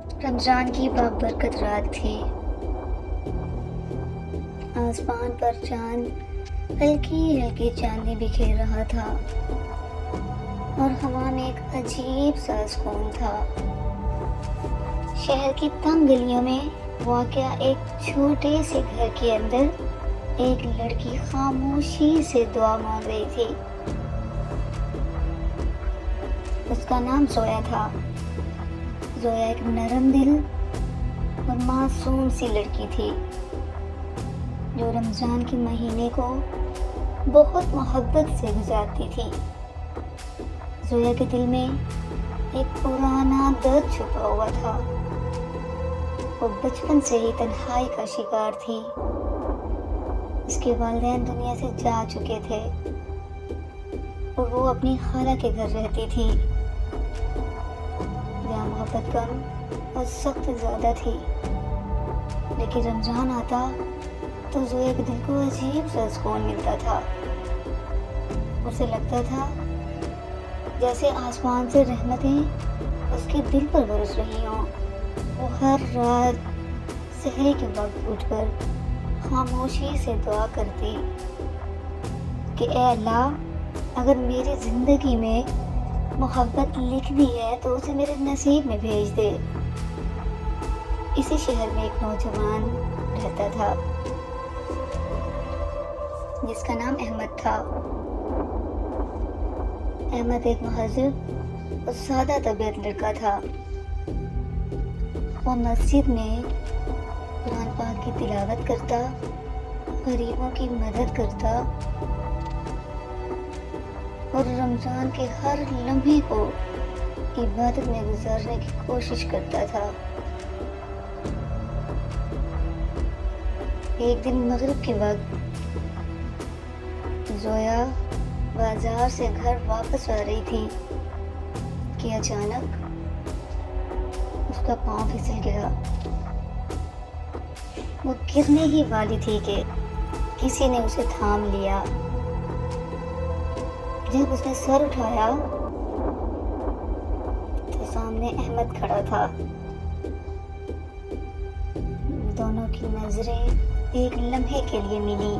رمضان کی بابرکت رات تھی۔ آسمان پر چاند ہلکی ہلکی چاندنی بکھیر رہا تھا اور ہوا میں ایک عجیب سا سکون تھا۔ شہر کی تنگ گلیوں میں واقع ایک چھوٹے سے گھر کے اندر ایک لڑکی خاموشی سے دعا مانگ رہی تھی۔ اس کا نام زویا تھا۔ زویا ایک نرم دل اور معصوم سی لڑکی تھی جو رمضان کے مہینے کو بہت محبت سے گزارتی تھی۔ زویا کے دل میں ایک پرانا درد چھپا ہوا تھا۔ وہ بچپن سے ہی تنہائی کا شکار تھی۔ اس کے والدین دنیا سے جا چکے تھے اور وہ اپنی خالہ کے گھر رہتی تھی جہاں محبت کم اور سخت زیادہ تھی۔ لیکن رمضان آتا تو زویا کے دل کو عجیب سا سکون ملتا تھا۔ اسے لگتا تھا جیسے آسمان سے رحمتیں اس کے دل پر برس رہی ہوں۔ وہ ہر رات سحری کے وقت اٹھ کر خاموشی سے دعا کرتی کہ اے اللہ، اگر میری زندگی میں محبت لکھنی ہے تو اسے میرے نصیب میں بھیج دے۔ اسی شہر میں ایک نوجوان رہتا تھا جس کا نام احمد تھا۔ احمد ایک مہذب اور سادہ طبیعت لڑکا تھا۔ وہ مسجد میں قرآن پاک کی تلاوت کرتا، غریبوں کی مدد کرتا اور رمضان کے ہر لمحے کو عبادت میں گزارنے کی کوشش کرتا تھا۔ ایک دن مغرب کے وقت زویا بازار سے گھر واپس آ رہی تھی کہ اچانک اس کا پاؤں پھسل گیا۔ وہ گرنے ہی والی تھی کہ کسی نے اسے تھام لیا۔ جب اس نے سر اٹھایا تو سامنے احمد کھڑا تھا۔ دونوں کی نظریں ایک لمحے کے لیے ملی۔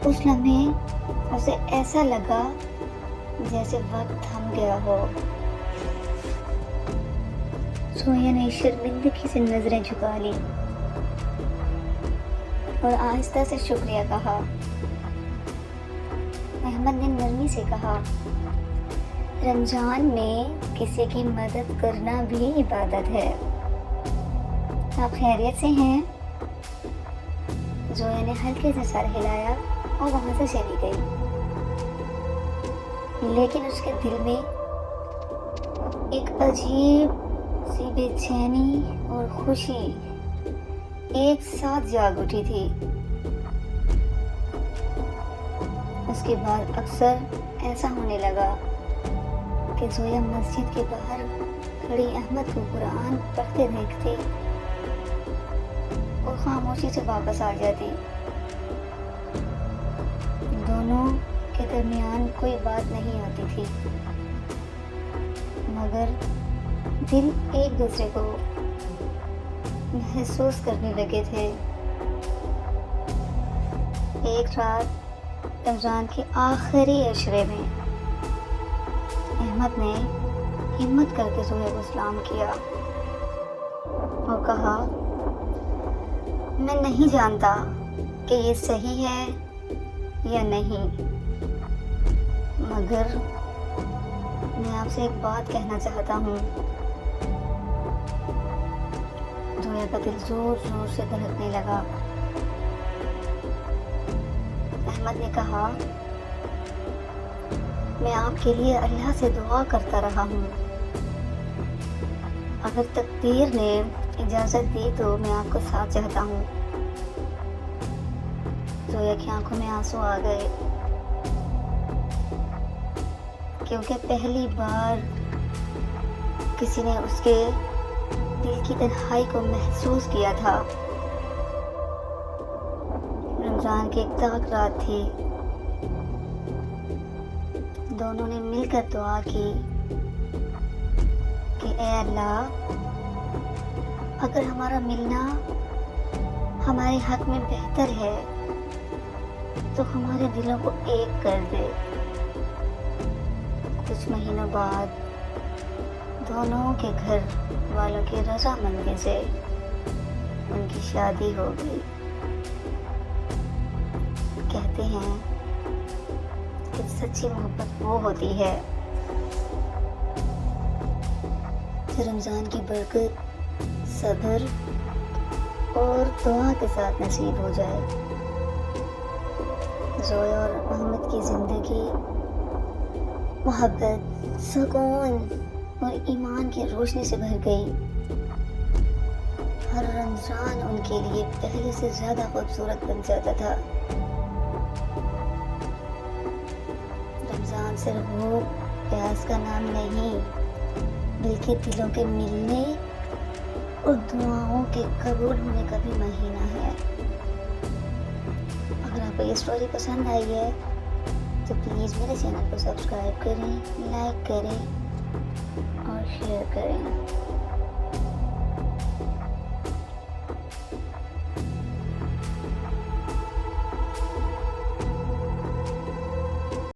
اس لمحے اسے ایسا لگا جیسے وقت تھم گیا ہو۔ زویا نے شرمندگی سے نظریں جھکا لی اور آہستہ سے شکریہ کہا۔ احمد نے نرمی سے کہا، رمضان میں کسی کی مدد کرنا بھی عبادت ہے۔ آپ خیریت سے ہیں؟ زویا نے ہلکے سے سر ہلایا اور وہاں سے چلی گئی۔ لیکن اس کے دل میں ایک عجیب سی بے چینی اور خوشی ایک ساتھ جاگ اٹھی تھی۔ اس کے بعد اکثر ایسا ہونے لگا کہ زویا مسجد کے باہر کھڑی احمد کو قرآن پڑھتے دیکھتی اور خاموشی سے واپس آ جاتی۔ دونوں کے درمیان کوئی بات نہیں ہوتی تھی، مگر دل ایک دوسرے کو محسوس کرنے لگے تھے۔ ایک رات رمضان کے آخری عشرے میں احمد نے ہمت کر کے زویا کو سلام کیا اور کہا، میں نہیں جانتا کہ یہ صحیح ہے یا نہیں، مگر میں آپ سے ایک بات کہنا چاہتا ہوں۔ زویا کا دل زور زور سے دھڑکنے لگا۔ احمد نے کہا، میں آپ کے لیے اللہ سے دعا کرتا رہا ہوں۔ اگر تقدیر نے اجازت دی تو میں آپ کو ساتھ چاہتا ہوں۔ زویا کی آنکھوں میں آنسو آ گئے، کیونکہ پہلی بار کسی نے اس کے دل کی تنہائی کو محسوس کیا تھا۔ رمضان کی ایک تاک رات تھی۔ دونوں نے مل کر دعا کی کہ اے اللہ اگر ہمارا ملنا ہمارے حق میں بہتر ہے تو ہمارے دلوں کو ایک کر دے۔ کچھ مہینوں بعد دونوں کے گھر والوں کی رضامندی سے ان کی شادی ہو گئی۔ کہتے ہیں کہ سچی محبت وہ ہوتی ہے جو رمضان کی برکت، صبر اور دعا کے ساتھ نصیب ہو جائے۔ زویا اور احمد کی زندگی محبت، سکون اور ایمان کی روشنی سے بھر گئی۔ ہر رمضان ان کے لیے پہلے سے زیادہ خوبصورت بن جاتا تھا۔ رمضان صرف بھوک پیاس کا نام نہیں بلکہ دلوں کے ملنے اور دعاؤں کے قبول ہونے کا بھی مہینہ ہے۔ اگر آپ کو یہ اسٹوری پسند آئی ہے تو پلیز میرے چینل کو سبسکرائب کریں، لائک کریں اور شیئر کریں۔